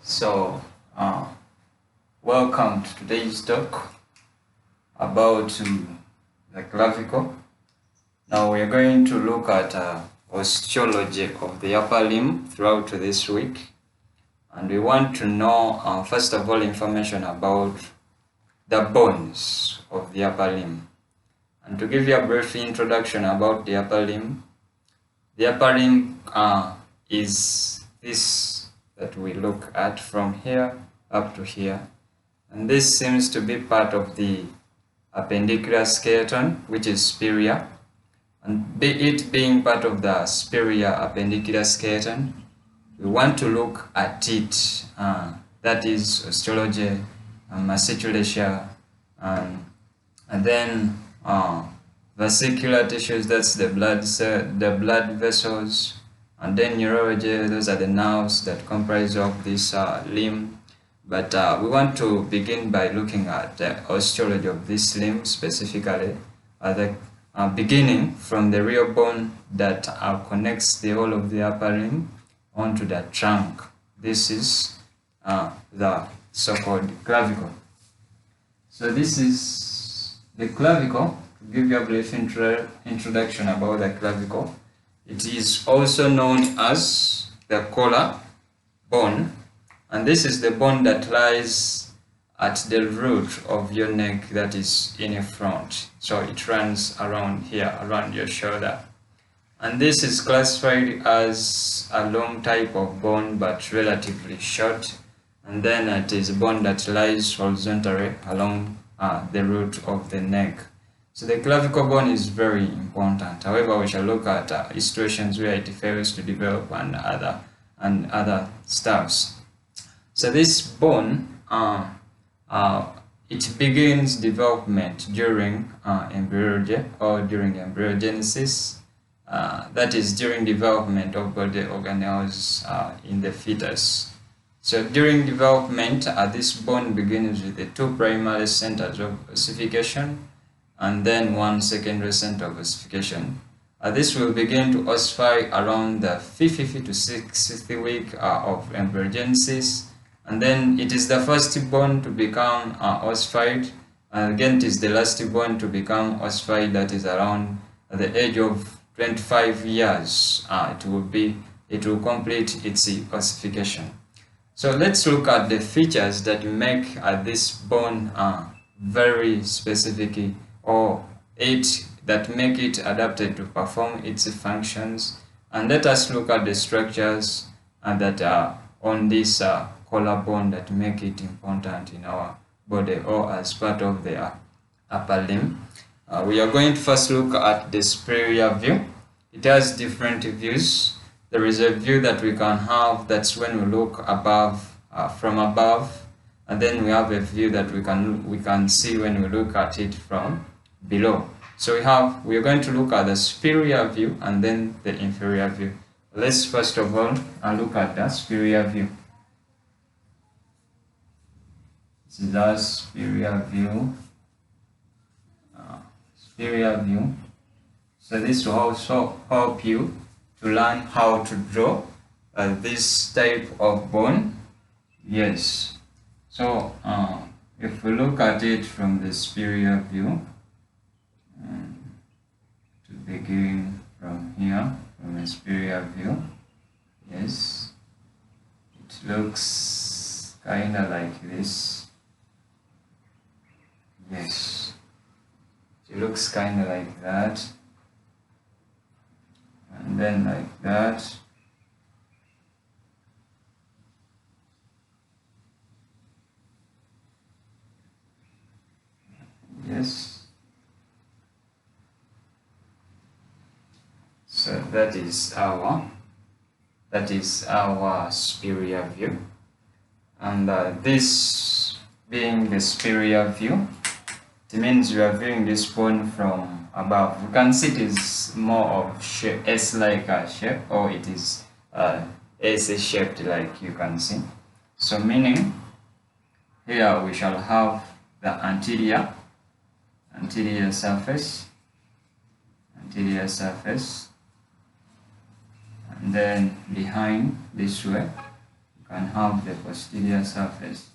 So, welcome to today's talk about the clavicle. Now we are going to look at osteology of the upper limb throughout this week, and we want to know first of all information about the bones of the upper limb. And to give you a brief introduction about the upper limb is this that we look at from here up to here, and this seems to be part of the appendicular skeleton, which is superior, and it being part of the superior appendicular skeleton, we want to look at it, that is osteology, musculature, and then vesicular tissues, that's the blood vessels, and then neurology, those are the nerves that comprise of this limb. But we want to begin by looking at the osteology of this limb specifically, beginning from the real bone that connects the whole of the upper limb onto the trunk. This is the so-called clavicle. So this is the clavicle. To give you a brief introduction about the clavicle, it is also known as the collar bone, and this is the bone that lies at the root of your neck, that is in your front. So it runs around here, around your shoulder. And this is classified as a long type of bone but relatively short. And then it is a bone that lies horizontally along the root of the neck. So the clavicle bone is very important. However, we shall look at situations where it fails to develop and other stuffs. So this bone, it begins development during embryology or during embryogenesis. That is during development of body organelles in the fetus. So during development, this bone begins with the two primary centers of ossification and then one secondary center of ossification. This will begin to ossify around the 50th to 60th week of embryogenesis, and then it is the first bone to become ossified, and again it is the last bone to become ossified, that is around the age of 25 years. It will complete its ossification. So let's look at the features that make this bone very specific, or that make it adapted to perform its functions. And let us look at the structures that are on this collarbone that make it important in our body or as part of the upper limb. We are going to first look at the superior view. It has different views. There is a view that we can have, that's when we look above, from above, and then we have a view that we can see when we look at it from below. So we are going to look at the superior view and then the inferior view. Let's first of all look at the superior view. This is our superior view. So this will also help you to learn how to draw this type of bone. Yes. So if we look at it from the superior view, to begin from here, from the superior view, yes, it looks kind of like this. Yes, it looks kind of like that, and then like that. Yes. So that is our superior view, and this being the superior view, it means we are viewing this bone from above. We can see it is more of S-like shape, or it is S-shaped, like you can see. So meaning here we shall have the anterior surface, and then behind this way can have the posterior surface.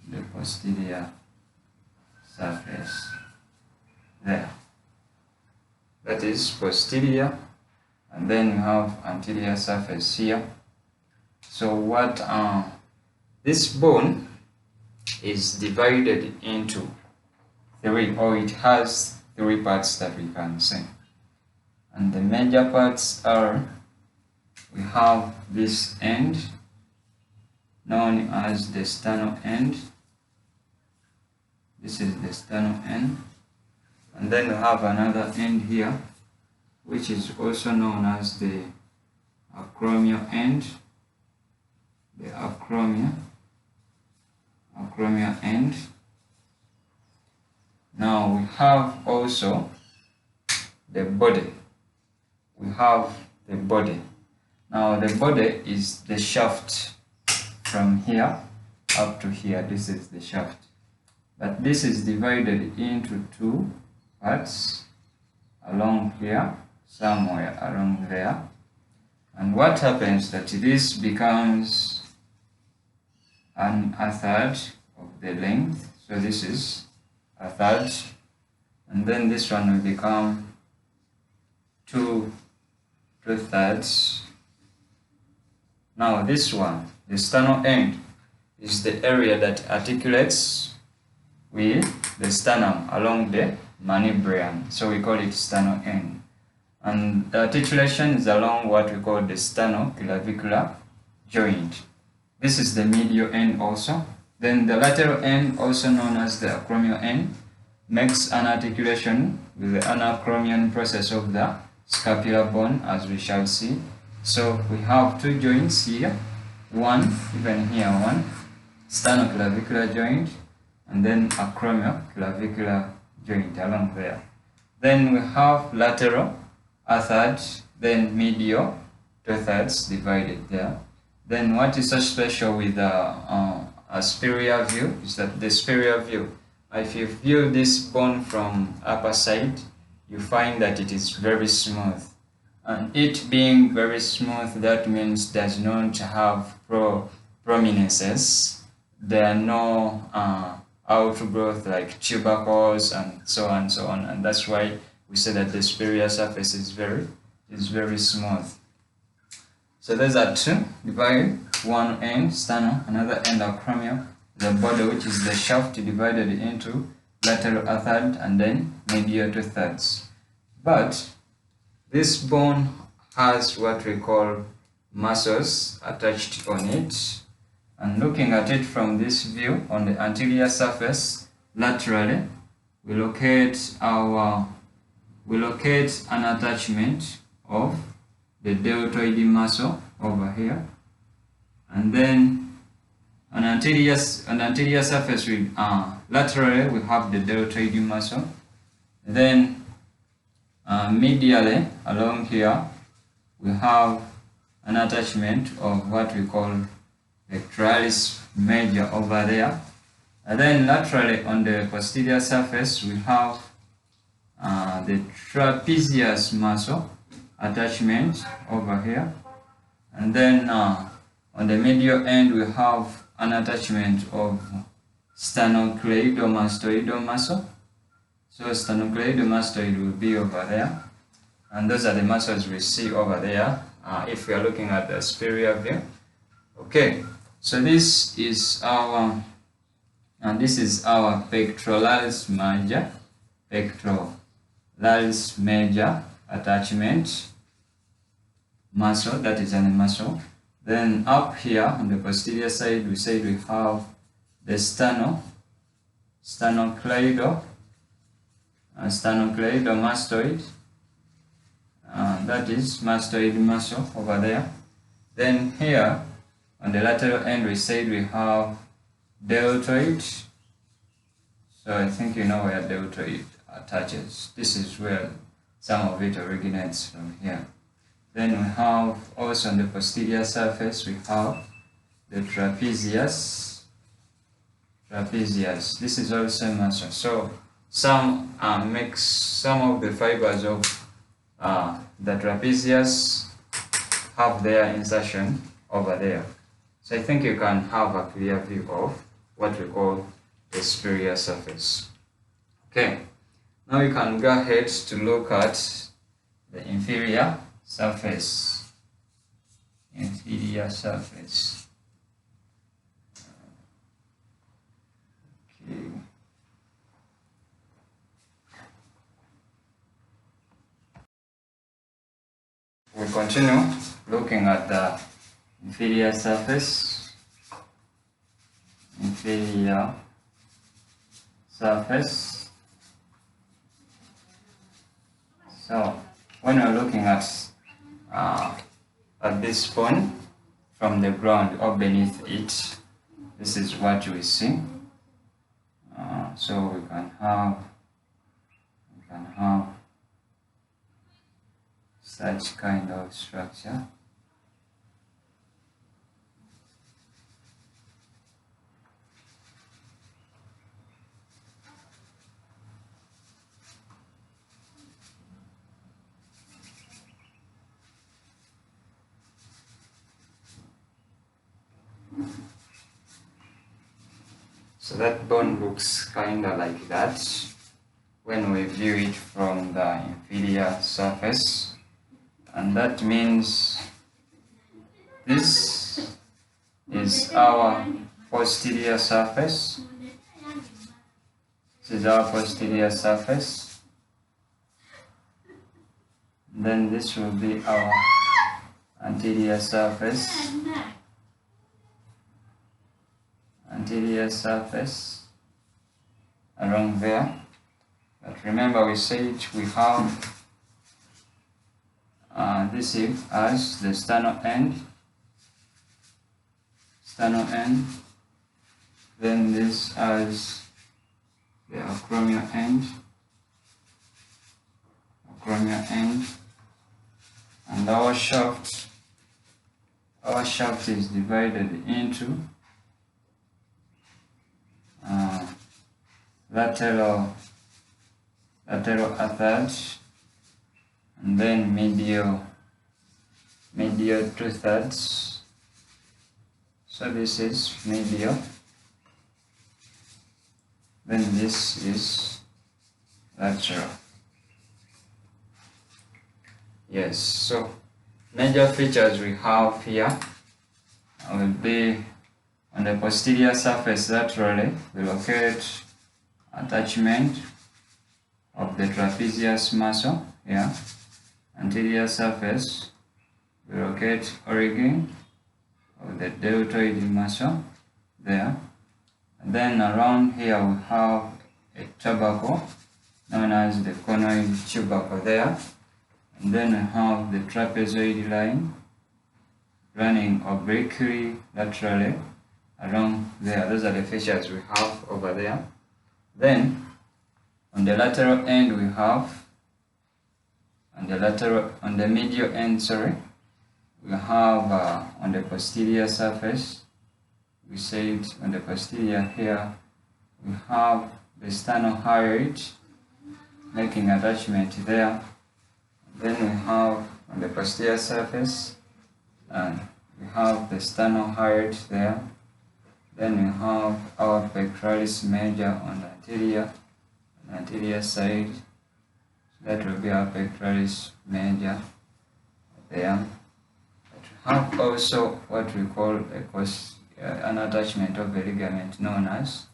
The posterior surface there. That is posterior, and then we have anterior surface here. So what this bone is divided into three, or it has three parts that we can see. And the major parts are, we have this end known as the sternal end. This is the sternal end. And then we have another end here, which is also known as the acromial end. The acromial end. Now we have also the body. We have the body. Now the body is the shaft from here up to here. This is the shaft. But this is divided into two parts along here, somewhere along there. And what happens that this becomes a third of the length. So this is a third. And then this one will become two thirds. Now this one, the sternal end, is the area that articulates with the sternum along the manubrium. So we call it sternal end. And the articulation is along what we call the sternoclavicular joint. This is the medial end also. Then the lateral end, also known as the acromial end, makes an articulation with the anacromion process of the scapular bone, as we shall see. So we have two joints here, one, even here one, sternoclavicular joint, and then acromial clavicular joint along there. Then we have lateral, a third, then medial, two thirds divided there. Then what is so special with a superior view is that the superior view, if you view this bone from upper side, you find that it is very smooth. And it being very smooth, that means does not have prominences. There are no outgrowth like tubercles and so on and so on. And that's why we say that the superior surface is very smooth. So those are two divided, one end sternal, another end acromial, the body, which is the shaft, divided into lateral a third and then medial two thirds. But this bone has what we call muscles attached on it. And looking at it from this view on the anterior surface, laterally, we locate an attachment of the deltoid muscle over here, and then an anterior surface with laterally we have the deltoid muscle. Then medially along here we have an attachment of what we call the pectoralis major over there, and then laterally on the posterior surface we have the trapezius muscle attachment over here, and then on the medial end we have an attachment of sternocleidomastoidal muscle. So sternocleidomastoid will be over there, and those are the muscles we see over there if we are looking at the superior view. Okay, so this is our pectoralis major attachment muscle, that is a muscle. Then up here on the posterior side, we said we have the sternocleidomastoid, that is mastoid muscle over there. Then here on the lateral end, we said we have deltoid. So I think you know where deltoid attaches. This is where some of it originates from here. Then we have also on the posterior surface, we have the trapezius. This is also muscle. So some of the fibers of the trapezius have their insertion over there. So I think you can have a clear view of what we call the superior surface. Okay, now we can go ahead to look at the inferior surface. Inferior surface. Okay. We continue looking at the inferior surface. Inferior surface. So when we're looking at this point from the ground or beneath it, this is what we see. So we can have such kind of structure. So that bone looks kinda like that when we view it from the inferior surface, and that means this is our posterior surface. This is our posterior surface. Then this will be our anterior surface. Anterior surface around there. But remember, we said we have this as the sternal end, then this as the acromial end, and our shaft is divided into lateral a third, and then medial 2/3. So this is medial, then this is lateral. Yes, so major features we have here will be on the posterior surface laterally, we locate attachment of the trapezius muscle here. Anterior surface, we locate origin of the deltoid muscle there. And then around here we have a tubercle known as the conoid tubercle there. And then we have the trapezoid line running obliquely laterally around there. Those are the features we have over there. Then on the lateral end we have, on the medial end, we have on the posterior surface, we said on the posterior here, we have the sternocleidomastoid making attachment there. Then we have on the posterior surface, and we have the sternocleidomastoid there. Then we have our pectoralis major on the anterior side. That will be our pectoralis major there. But we have also what we call an attachment of a ligament known as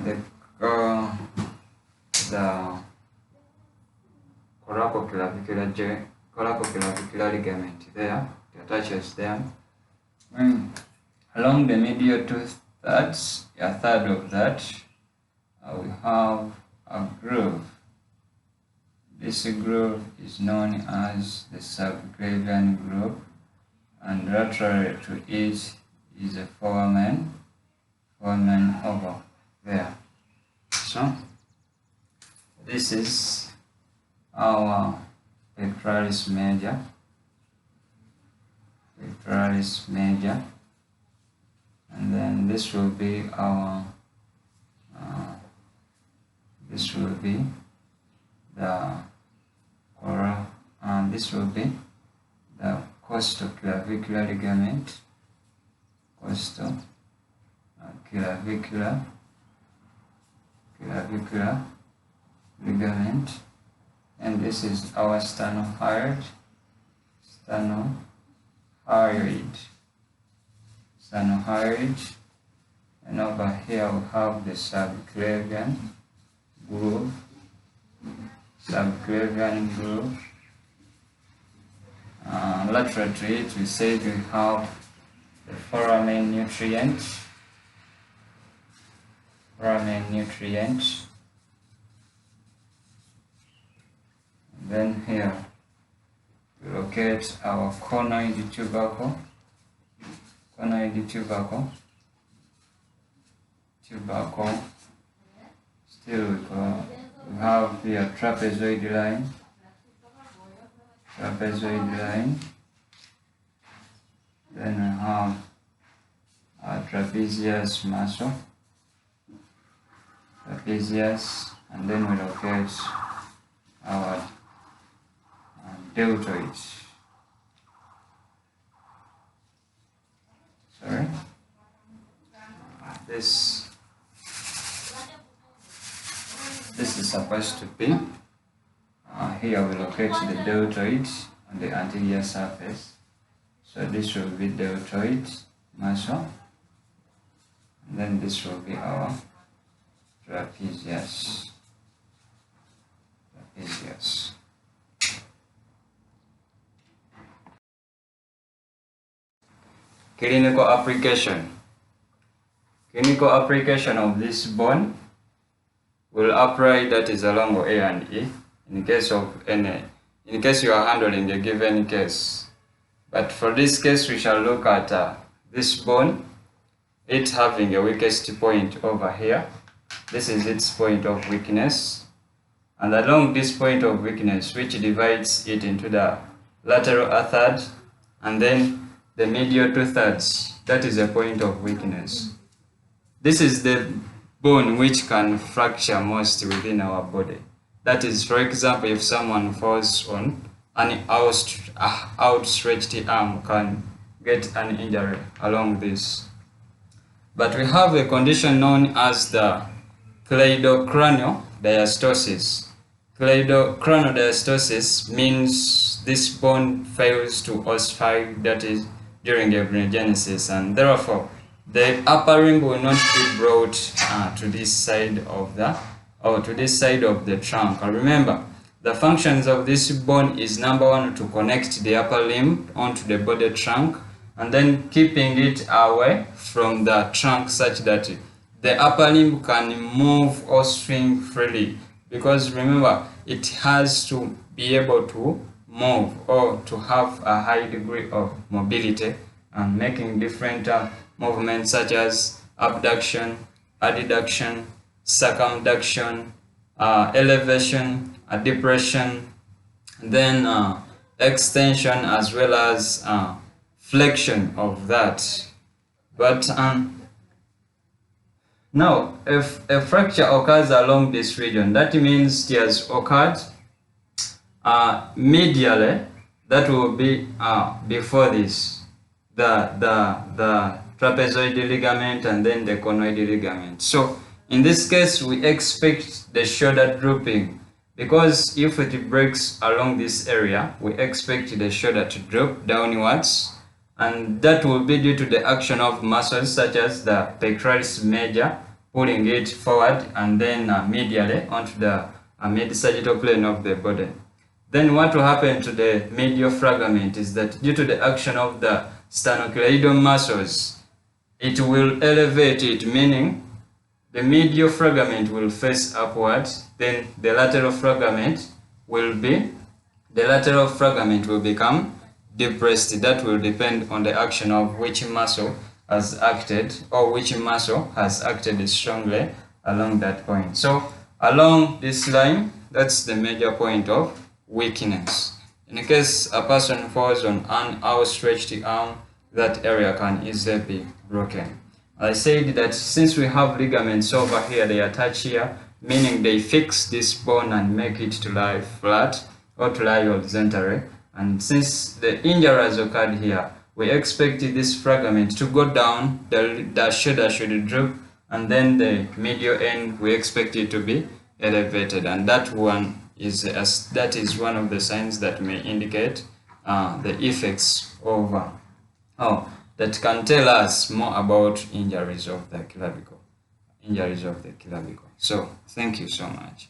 the coracoclavicular ligament there. It attaches them. Along the medial 2/3, a third of that, we have a groove. This groove is known as the subclavian groove, and lateral to it is a foramen over there. So this is our pectoralis major, and then this will be our costoclavicular ligament, costoclavicular ligament, and this is our sternocleidomastoid, and over here we have the subclavian groove, lateral to it we said we have the foramen nutrient, and then here we locate our conoid tubercle, still we have here trapezoid line, then we have our trapezius muscle, and then we locate our deltoid. This is supposed to be here we locate the deltoid on the anterior surface, so this will be deltoid muscle, and then this will be our trapezius. Clinical application of this bone will apply that is along A and E in case you are handling a given case. But for this case we shall look at this bone, it having a weakest point over here. This is its point of weakness, and along this point of weakness, which divides it into the lateral a third and then the medial 2/3, that is a point of weakness. This is the bone which can fracture most within our body. That is, for example, if someone falls on an outstretched arm, can get an injury along this. But we have a condition known as the cleidocranial diastasis. Cleidocranial diastasis means this bone fails to ossify, that is during embryogenesis, and therefore the upper limb will not be brought to this side of the trunk. And remember, the functions of this bone is number one, to connect the upper limb onto the body trunk, and then keeping it away from the trunk such that the upper limb can move or swing freely, because remember, it has to be able to move or to have a high degree of mobility and making different movements such as abduction, adduction, circumduction, elevation, depression, then extension as well as flexion of that. But now if a fracture occurs along this region, that means it has occurred medially, that will be before this, the trapezoid ligament and then the conoid ligament. So in this case we expect the shoulder drooping, because if it breaks along this area we expect the shoulder to drop downwards, and that will be due to the action of muscles such as the pectoralis major pulling it forward and then medially onto the mid-sagittal plane of the body. Then what will happen to the medial fragment is that due to the action of the sternocleidomastoid muscles, it will elevate it, meaning the medial fragment will face upwards, then the lateral fragment will become depressed. That will depend on the action of which muscle has acted, or which muscle has acted strongly along that point. So along this line, that's the major point of weakness. In case a person falls on an outstretched arm, that area can easily be broken. I said that since we have ligaments over here, they attach here, meaning they fix this bone and make it to lie flat or to lie horizontally. And since the injury has occurred here, we expect this fragment to go down, the shoulder should drop, and then the medial end, we expect it to be elevated. And that is one of the signs that may indicate the effects of that can tell us more about injuries of the clavicle. So thank you so much.